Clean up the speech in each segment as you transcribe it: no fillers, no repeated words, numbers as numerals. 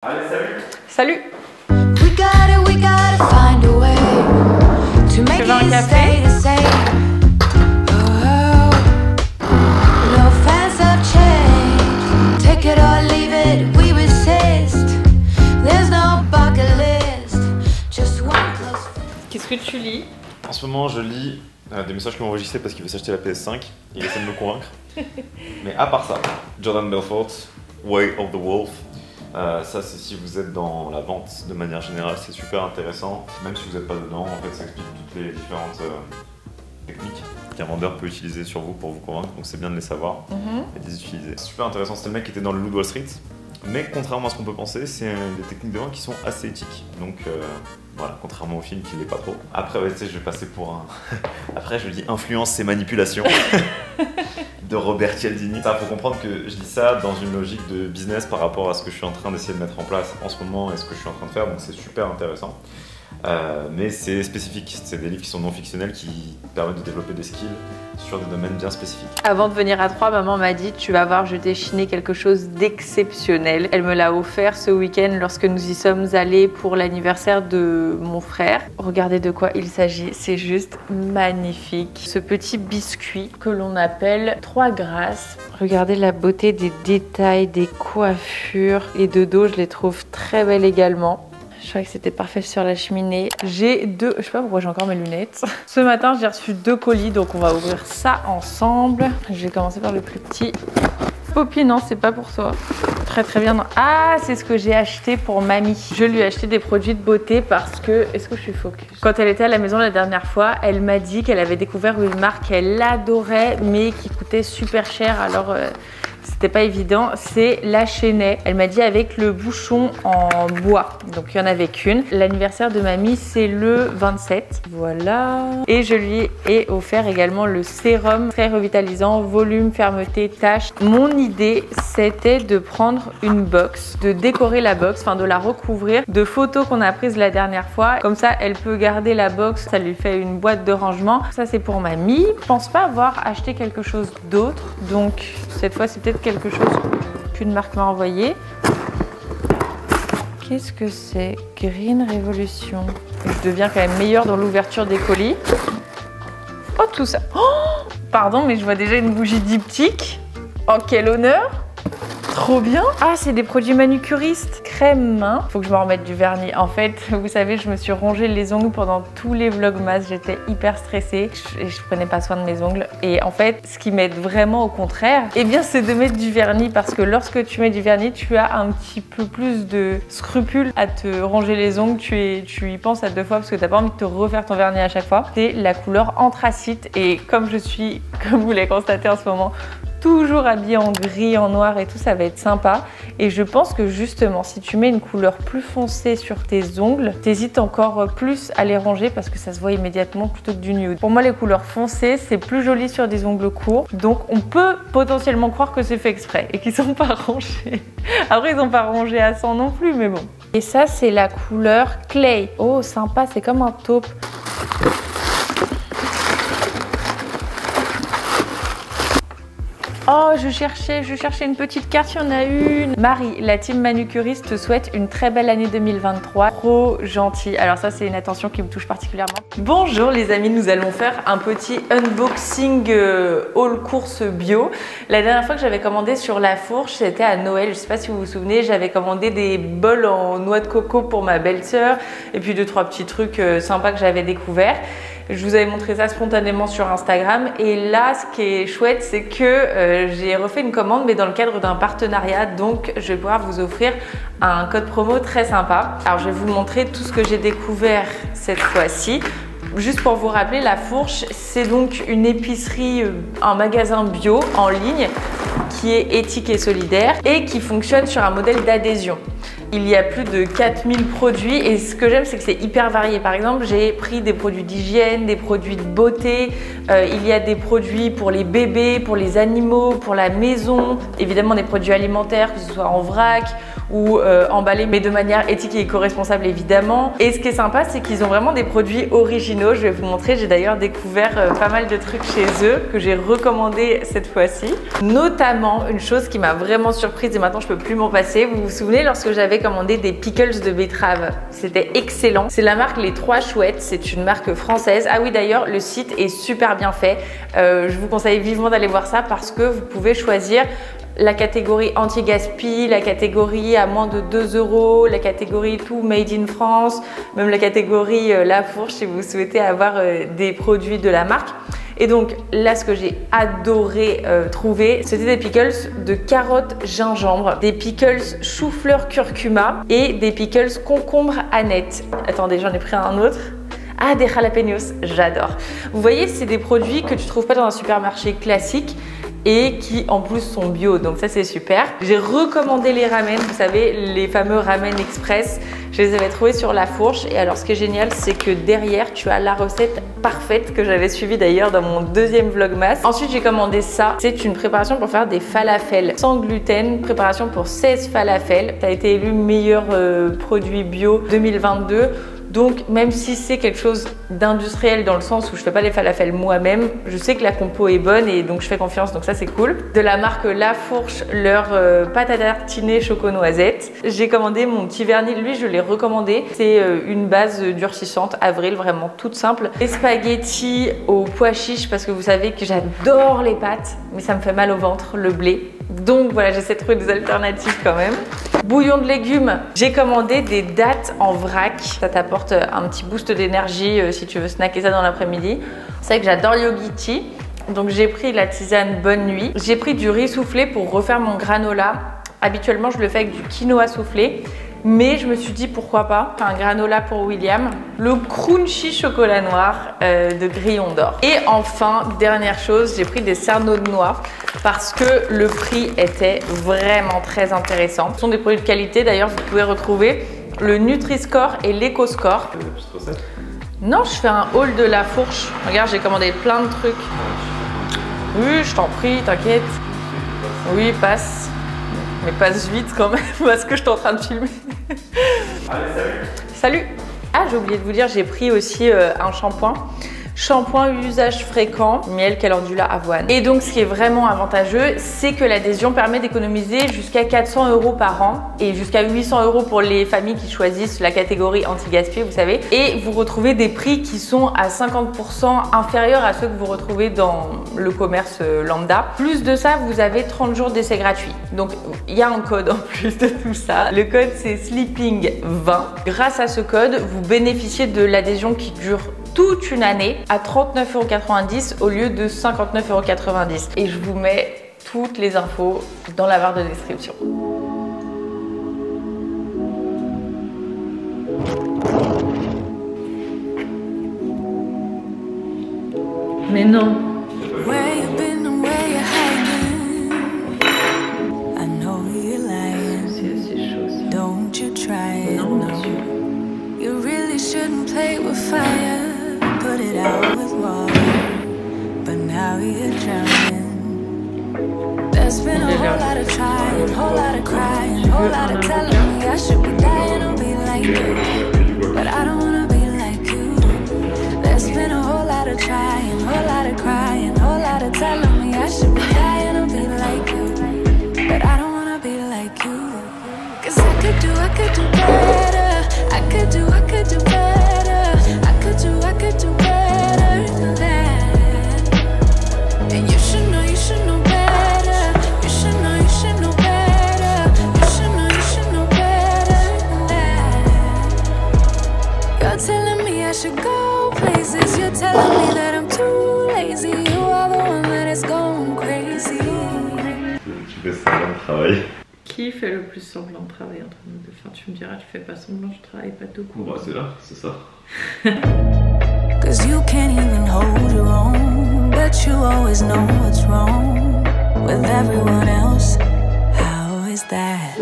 Allez, salut. Salut. We gotta find a way to make veux un it café? stay the same. Oh, no fans have changed. Take it or leave it, we resist. There's no bucket list, just one close friend. Qu'est-ce que tu lis? En ce moment, je lis des messages qui m'ont enregistrés parce qu'il veut s'acheter la PS5. Il essaie de me convaincre. Mais à part ça, Jordan Belfort, Way of the Wolf. Ça, c'est si vous êtes dans la vente de manière générale, c'est super intéressant. Même si vous n'êtes pas dedans, en fait, ça explique toutes les différentes techniques qu'un vendeur peut utiliser sur vous pour vous convaincre. Donc, c'est bien de les savoir et de les utiliser. C'est super intéressant. C'était le mec qui était dans le Loup de Wall Street. Mais contrairement à ce qu'on peut penser, c'est des techniques de vente qui sont assez éthiques. Donc voilà, contrairement au film qui l'est pas trop. Après, ouais, tu sais, je vais passer pour un. Après, je dis influence et manipulation de Robert Cialdini. Ça, faut comprendre que je dis ça dans une logique de business par rapport à ce que je suis en train d'essayer de mettre en place en ce moment et ce que je suis en train de faire. Donc c'est super intéressant. Mais c'est spécifique. C'est des livres qui sont non fictionnels qui permettent de développer des skills sur des domaines bien spécifiques. Avant de venir à Troyes, maman m'a dit tu vas voir, je t'ai chiné quelque chose d'exceptionnel. Elle me l'a offert ce week-end lorsque nous y sommes allés pour l'anniversaire de mon frère. Regardez de quoi il s'agit, c'est juste magnifique. Ce petit biscuit que l'on appelle Trois Grâces. Regardez la beauté des détails, des coiffures et de dos, je les trouve très belles également. Je crois que c'était parfait sur la cheminée. J'ai deux, je sais pas pourquoi j'ai encore mes lunettes. Ce matin, j'ai reçu 2 colis, donc on va ouvrir ça ensemble. Je vais commencer par le plus petit. Poppy, non, c'est pas pour toi. Très très bien. Non. Ah, c'est ce que j'ai acheté pour mamie. Je lui ai acheté des produits de beauté parce que... Est-ce que je suis focus? Quand elle était à la maison la dernière fois, elle m'a dit qu'elle avait découvert une marque qu'elle adorait, mais qui coûtait super cher. Alors... c'était pas évident, c'est la Chenet. Elle m'a dit avec le bouchon en bois, donc il y en avait qu'une. L'anniversaire de mamie, c'est le 27, voilà. Et je lui ai offert également le sérum très revitalisant, volume, fermeté, tache. Mon idée, c'était de prendre une box, de décorer la box, enfin de la recouvrir de photos qu'on a prises la dernière fois. Comme ça, elle peut garder la box, ça lui fait une boîte de rangement. Ça, c'est pour mamie. Je pense pas avoir acheté quelque chose d'autre, donc cette fois, c'est peut-être quelque chose qu'une marque m'a envoyé. Qu'est-ce que c'est? Green Revolution. Je deviens quand même meilleure dans l'ouverture des colis. Oh, tout ça. Oh, pardon, mais je vois déjà une bougie diptyque. Oh, quel honneur! Trop bien! Ah, c'est des produits manucuristes. Crème main. Faut que je me remette du vernis. En fait, vous savez, je me suis rongé les ongles pendant tous les vlogmas. J'étais hyper stressée et je prenais pas soin de mes ongles. Et en fait, ce qui m'aide vraiment au contraire, eh bien, c'est de mettre du vernis parce que lorsque tu mets du vernis, tu as un petit peu plus de scrupules à te ronger les ongles. Tu y penses à 2 fois parce que t'as pas envie de te refaire ton vernis à chaque fois. C'est la couleur anthracite et comme je suis, comme vous l'avez constaté en ce moment, toujours habillée en gris, en noir et tout, ça va être sympa. Et je pense que justement, si tu mets une couleur plus foncée sur tes ongles, t'hésites encore plus à les ranger parce que ça se voit immédiatement plutôt que du nude. Pour moi, les couleurs foncées, c'est plus joli sur des ongles courts. Donc, on peut potentiellement croire que c'est fait exprès et qu'ils sont pas rangés. Après, ils sont pas rangés à 100 non plus, mais bon. Et ça, c'est la couleur Clay. Oh, sympa, c'est comme un taupe. Oh, je cherchais une petite carte, il y en a une. Marie, la team manucuriste te souhaite une très belle année 2023. Trop gentil. Alors ça, c'est une attention qui me touche particulièrement. Bonjour les amis, nous allons faire un petit unboxing haul course bio. La dernière fois que j'avais commandé sur La Fourche, c'était à Noël. Je sais pas si vous vous souvenez, j'avais commandé des bols en noix de coco pour ma belle-sœur et puis 2-3 petits trucs sympas que j'avais découverts. Je vous avais montré ça spontanément sur Instagram et là ce qui est chouette c'est que j'ai refait une commande mais dans le cadre d'un partenariat, donc je vais pouvoir vous offrir un code promo très sympa. Alors je vais vous montrer tout ce que j'ai découvert cette fois-ci. Juste pour vous rappeler, La Fourche, c'est donc une épicerie, un magasin bio en ligne qui est éthique et solidaire et qui fonctionne sur un modèle d'adhésion. Il y a plus de 4000 produits et ce que j'aime, c'est que c'est hyper varié. Par exemple, j'ai pris des produits d'hygiène, des produits de beauté, il y a des produits pour les bébés, pour les animaux, pour la maison, évidemment des produits alimentaires, que ce soit en vrac ou emballés, mais de manière éthique et éco-responsable évidemment. Et ce qui est sympa, c'est qu'ils ont vraiment des produits originaux. Je vais vous montrer, j'ai d'ailleurs découvert pas mal de trucs chez eux que j'ai recommandé cette fois-ci. Notamment une chose qui m'a vraiment surprise et maintenant je peux plus m'en passer. Vous vous souvenez lorsque j'avais commandé des pickles de betterave? C'était excellent. C'est la marque Les Trois Chouettes, c'est une marque française. Ah oui, d'ailleurs le site est super bien fait. Je vous conseille vivement d'aller voir ça parce que vous pouvez choisir la catégorie anti-gaspi, la catégorie à moins de 2 €, la catégorie tout made in France, même la catégorie La Fourche si vous souhaitez avoir des produits de la marque. Et donc là, ce que j'ai adoré trouver, c'était des pickles de carottes gingembre, des pickles chou-fleur curcuma et des pickles concombre aneth. Attendez, j'en ai pris un autre. Ah, des jalapenos, j'adore. Vous voyez, c'est des produits que tu trouves pas dans un supermarché classique et qui en plus sont bio, donc ça c'est super. J'ai recommandé les ramen, vous savez, les fameux ramen express. Je les avais trouvés sur La Fourche et alors ce qui est génial, c'est que derrière tu as la recette parfaite que j'avais suivie d'ailleurs dans mon deuxième vlogmas. Ensuite j'ai commandé ça, c'est une préparation pour faire des falafels sans gluten, préparation pour 16 falafels. Ça a été élu meilleur produit bio 2022. Donc même si c'est quelque chose d'industriel dans le sens où je fais pas les falafels moi-même, je sais que la compo est bonne et donc je fais confiance, donc ça c'est cool. De la marque La Fourche, leur pâte à tartiner choco-noisette. J'ai commandé mon petit vernis, lui je l'ai recommandé. C'est une base durcissante, avril, vraiment toute simple. Les spaghettis au pois chiche parce que vous savez que j'adore les pâtes, mais ça me fait mal au ventre, le blé. Donc voilà, j'essaie de trouver des alternatives quand même. Bouillon de légumes, j'ai commandé des dattes en vrac. Ça t'apporte un petit boost d'énergie si tu veux snacker ça dans l'après-midi. C'est vrai que j'adore Yogichi. Donc j'ai pris la tisane Bonne Nuit. J'ai pris du riz soufflé pour refaire mon granola. Habituellement, je le fais avec du quinoa soufflé. Mais je me suis dit pourquoi pas, un granola pour William, le crunchy chocolat noir de Grillon d'Or. Et enfin, dernière chose, j'ai pris des cerneaux de noix parce que le prix était vraiment très intéressant. Ce sont des produits de qualité, d'ailleurs vous pouvez retrouver le Nutri-Score et l'Eco-Score. Non, je fais un haul de La Fourche. Regarde, j'ai commandé plein de trucs. Oui, je t'en prie, t'inquiète. Oui, passe. Mais passe vite quand même parce que je suis en train de filmer. Allez, salut. Salut. Ah, j'ai oublié de vous dire, j'ai pris aussi un shampoing. Shampoing usage fréquent, miel, calendula, avoine. Et donc ce qui est vraiment avantageux, c'est que l'adhésion permet d'économiser jusqu'à 400 € par an et jusqu'à 800 € pour les familles qui choisissent la catégorie anti-gaspi, vous savez. Et vous retrouvez des prix qui sont à 50% inférieurs à ceux que vous retrouvez dans le commerce lambda. Plus de ça, vous avez 30 jours d'essai gratuit. Donc il y a un code en plus de tout ça. Le code c'est sleeping20. Grâce à ce code, vous bénéficiez de l'adhésion qui dure toute une année à 39,90 € au lieu de 59,90 €. Et je vous mets toutes les infos dans la barre de description. Mais non. C'est chaud ça. Don't you try it, Non, no. monsieur. You really shouldn't play with fire. Put it out with water, but now you're drowning. There's been a whole lot of trying, whole lot of crying, whole lot of telling me I should be dying or be like you, but I don't wanna be like you. There's been a whole lot of trying, whole lot of crying, whole lot of telling me I should be dying or be like you, but I don't wanna be like you. 'Cause I could do better. I could do better. I could do better than that. And you should know better. You should know better. You should know better than that. You're telling me I should go places. You're telling me that I'm too lazy. You are the one that is going crazy. Tu fais semblant de travailler. Qui fait le plus semblant de travailler entre nous deux? Enfin, tu me diras, tu fais pas semblant, je travaille pas tout court. Bon, bah, c'est là, c'est ça. 'Cause you can't even hold your own, but you always know what's wrong with everyone else. How is that?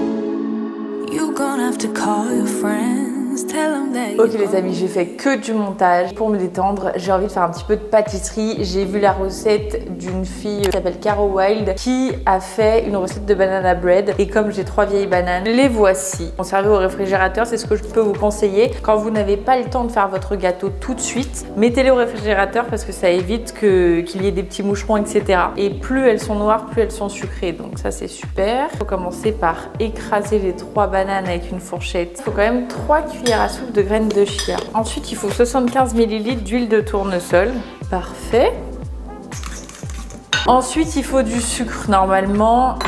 You gonna have to call your friends friends, tell them that Ok les amis, j'ai fait que du montage pour me détendre. J'ai envie de faire un petit peu de pâtisserie. J'ai vu la recette d'une fille qui s'appelle Caro Wild qui a fait une recette de banana bread. Et comme j'ai 3 vieilles bananes, les voici. Conservées au réfrigérateur, c'est ce que je peux vous conseiller. Quand vous n'avez pas le temps de faire votre gâteau tout de suite, mettez-les au réfrigérateur parce que ça évite qu'il y ait des petits moucherons, etc. Et plus elles sont noires, plus elles sont sucrées. Donc ça c'est super. Il faut commencer par écraser les 3 bananes avec une fourchette. Il faut quand même 3 cuillères à soupe de graines de chia. Ensuite, il faut 75 ml d'huile de tournesol. Parfait. Ensuite, il faut du sucre normalement,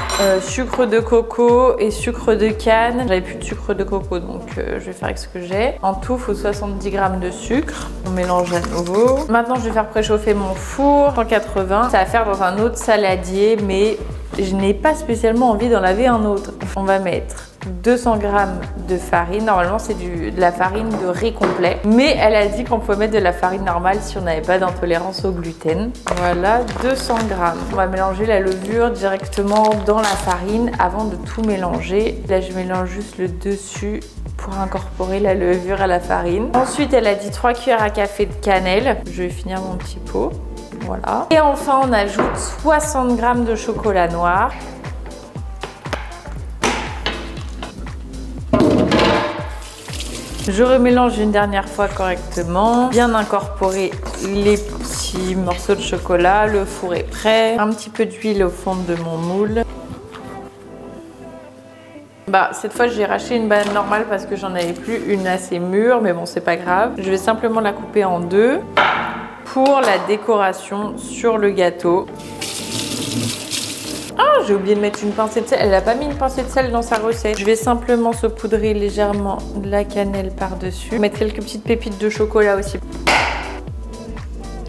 sucre de coco et sucre de canne. J'avais plus de sucre de coco, donc je vais faire avec ce que j'ai. En tout, il faut 70 g de sucre. On mélange à nouveau. Maintenant, je vais faire préchauffer mon four 180. Ça va faire dans un autre saladier, mais je n'ai pas spécialement envie d'en laver un autre. On va mettre 200 g de farine. Normalement, c'est de la farine de riz complet. Mais elle a dit qu'on pouvait mettre de la farine normale si on n'avait pas d'intolérance au gluten. Voilà, 200 g. On va mélanger la levure directement dans la farine avant de tout mélanger. Là, je mélange juste le dessus pour incorporer la levure à la farine. Ensuite, elle a dit 3 cuillères à café de cannelle. Je vais finir mon petit pot. Voilà. Et enfin, on ajoute 60 g de chocolat noir. Je remélange une dernière fois correctement. Bien incorporer les petits morceaux de chocolat. Le four est prêt. Un petit peu d'huile au fond de mon moule. Cette fois, j'ai racheté une banane normale parce que j'en avais plus une assez mûre. Mais bon, c'est pas grave. Je vais simplement la couper en deux pour la décoration sur le gâteau. Ah, j'ai oublié de mettre une pincée de sel. Elle n'a pas mis une pincée de sel dans sa recette. Je vais simplement saupoudrer légèrement de la cannelle par-dessus. Mettre quelques petites pépites de chocolat aussi.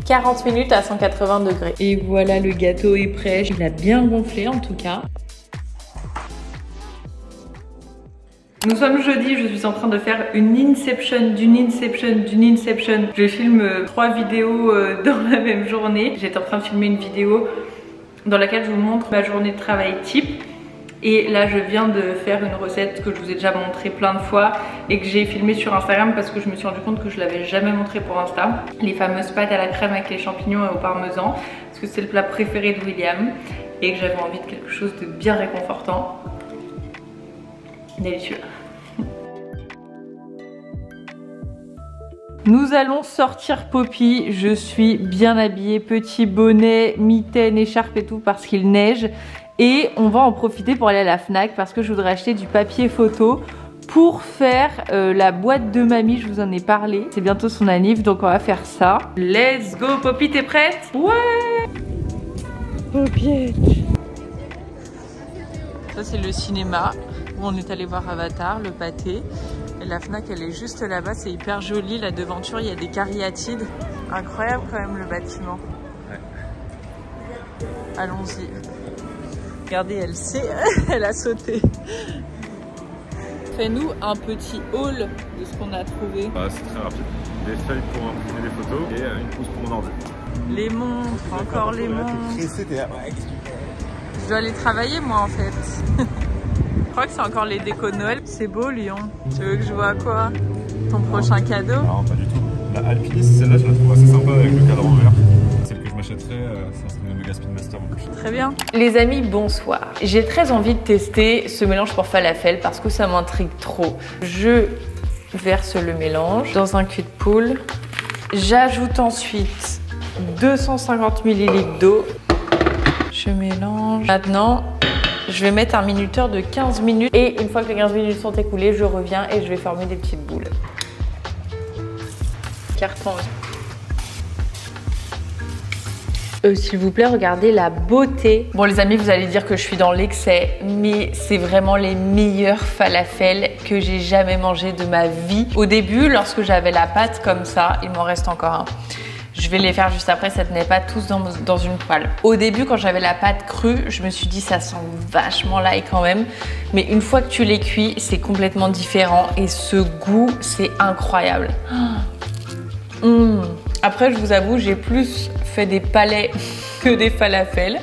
40 minutes à 180 degrés. Et voilà, le gâteau est prêt. Il a bien gonflé en tout cas. Nous sommes jeudi, je suis en train de faire une inception, d'une inception, d'une inception. Je filme 3 vidéos dans la même journée. J'étais en train de filmer une vidéo dans laquelle je vous montre ma journée de travail type. Et là, je viens de faire une recette que je vous ai déjà montré plein de fois et que j'ai filmée sur Instagram parce que je me suis rendu compte que je l'avais jamais montré pour Insta. Les fameuses pâtes à la crème avec les champignons et au parmesan, parce que c'est le plat préféré de William et que j'avais envie de quelque chose de bien réconfortant. Délicieux. Nous allons sortir Poppy, je suis bien habillée, petit bonnet, mitaine, écharpe et tout parce qu'il neige. Et on va en profiter pour aller à la Fnac parce que je voudrais acheter du papier photo pour faire la boîte de mamie, je vous en ai parlé. C'est bientôt son anniv, donc on va faire ça. Let's go Poppy, t'es prête? Ouais. Poppy. Ça c'est le cinéma où on est allé voir Avatar, le pâté. Et la Fnac elle est juste là-bas, c'est hyper joli, la devanture il y a des cariatides. Incroyable quand même le bâtiment. Ouais. Allons-y. Regardez, elle sait, elle a sauté. Fais-nous un petit haul de ce qu'on a trouvé. C'est très rapide. Des feuilles pour imprimer des photos et une pousse pour mon ordi. Les montres, encore les montres. Je dois aller travailler moi en fait. Je crois que c'est encore les décos de Noël. C'est beau Lyon. Tu veux que je vois quoi? Ton prochain cadeau? Non, pas du tout. La alpiniste, celle-là, je la trouve assez sympa avec le cadre en verre. Celle que je m'achèterais, c'est une Mega Speedmaster. Très bien. Les amis, bonsoir. J'ai très envie de tester ce mélange pour falafel parce que ça m'intrigue trop. Je verse le mélange dans un cul de poule. J'ajoute ensuite 250 ml d'eau. Je mélange. Maintenant, je vais mettre un minuteur de 15 minutes et une fois que les 15 minutes sont écoulées, je reviens et je vais former des petites boules. Carton. S'il vous plaît, regardez la beauté. Bon les amis, vous allez dire que je suis dans l'excès, mais c'est vraiment les meilleurs falafels que j'ai jamais mangé de ma vie. Au début, lorsque j'avais la pâte comme ça, il m'en reste encore un. Je vais les faire juste après, ça tenait pas tous dans une poêle. Au début, quand j'avais la pâte crue, je me suis dit ça sent vachement l'ail quand même. Mais une fois que tu les cuis, c'est complètement différent et ce goût, c'est incroyable. Après, je vous avoue, j'ai plus fait des palais que des falafels.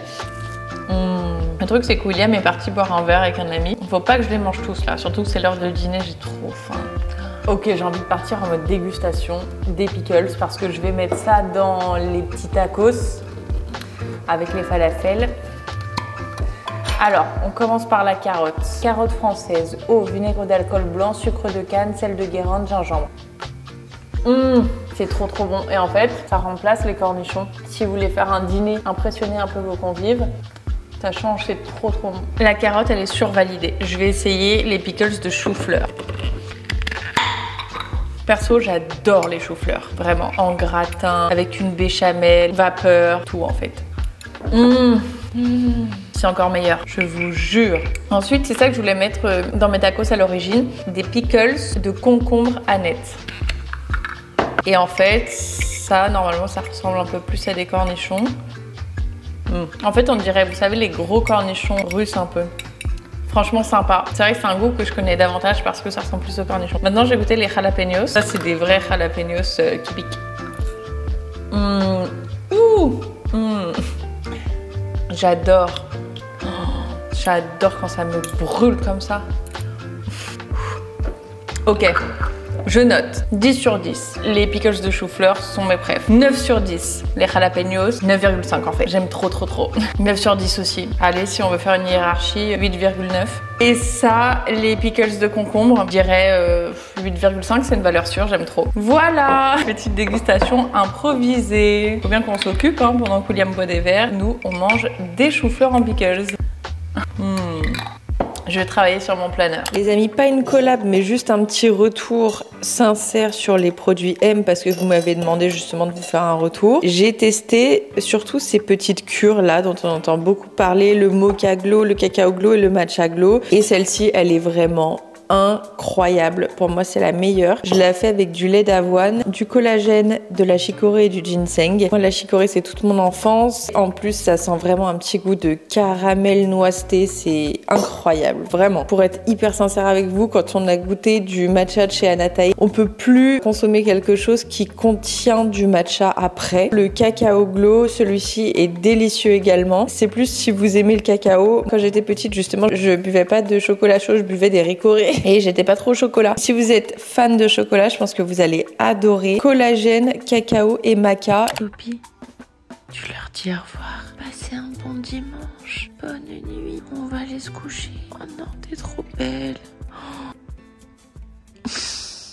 Le truc, c'est que William est parti boire un verre avec un ami. Il faut pas que je les mange tous là, surtout que c'est l'heure de dîner, j'ai trop faim. Ok, j'ai envie de partir en mode dégustation des pickles parce que je vais mettre ça dans les petits tacos avec les falafels. Alors, on commence par la carotte. Carotte française, eau, vinaigre d'alcool blanc, sucre de canne, sel de Guérande, gingembre. C'est trop bon. Et en fait, ça remplace les cornichons. Si vous voulez faire un dîner, impressionner un peu vos convives, ça change, c'est trop bon. La carotte, elle est survalidée. Je vais essayer les pickles de chou-fleur. Perso, j'adore les choux-fleurs. Vraiment, en gratin, avec une béchamel, vapeur, tout en fait. C'est encore meilleur, je vous jure. Ensuite, c'est ça que je voulais mettre dans mes tacos à l'origine, des pickles de concombre aneth. Et en fait, ça, normalement, ça ressemble un peu plus à des cornichons. En fait, on dirait, vous savez, les gros cornichons russes un peu. Franchement, sympa. C'est vrai que c'est un goût que je connais davantage parce que ça ressemble plus aux cornichons. Maintenant, j'ai goûté les jalapenos. Ça, c'est des vrais jalapenos qui piquent. J'adore. J'adore quand ça me brûle comme ça. Ok, je note 10 sur 10. Les pickles de chou-fleur sont mes préf. 9 sur 10. Les jalapenos, 9,5 en fait. J'aime trop. 9 sur 10 aussi. Allez, si on veut faire une hiérarchie, 8,9. Et ça, les pickles de concombre, je dirais 8,5, c'est une valeur sûre, j'aime trop. Voilà, petite dégustation improvisée. Faut bien qu'on s'occupe pendant que William boit des verres. Nous, on mange des choux-fleurs en pickles. Je vais travailler sur mon planeur. Les amis, pas une collab, mais juste un petit retour sincère sur les produits M parce que vous m'avez demandé justement de vous faire un retour. J'ai testé surtout ces petites cures là dont on entend beaucoup parler, le mocha glow, le cacao glow et le matcha glow. Et celle-ci, elle est vraiment incroyable. Pour moi, c'est la meilleure. Je l'ai fait avec du lait d'avoine, du collagène, de la chicorée et du ginseng. Moi, la chicorée, c'est toute mon enfance. En plus, ça sent vraiment un petit goût de caramel noiseté. C'est incroyable, vraiment. Pour être hyper sincère avec vous, quand on a goûté du matcha de chez Anatae, on peut plus consommer quelque chose qui contient du matcha après. Le cacao glow, celui-ci est délicieux également. C'est plus si vous aimez le cacao. Quand j'étais petite, justement, je buvais pas de chocolat chaud, je buvais des ricorés. Et j'étais pas trop au chocolat. Si vous êtes fan de chocolat, je pense que vous allez adorer. Collagène, cacao et maca. Poppy, tu leur dis au revoir. Passez un bon dimanche. Bonne nuit. On va aller se coucher. Oh non, t'es trop belle.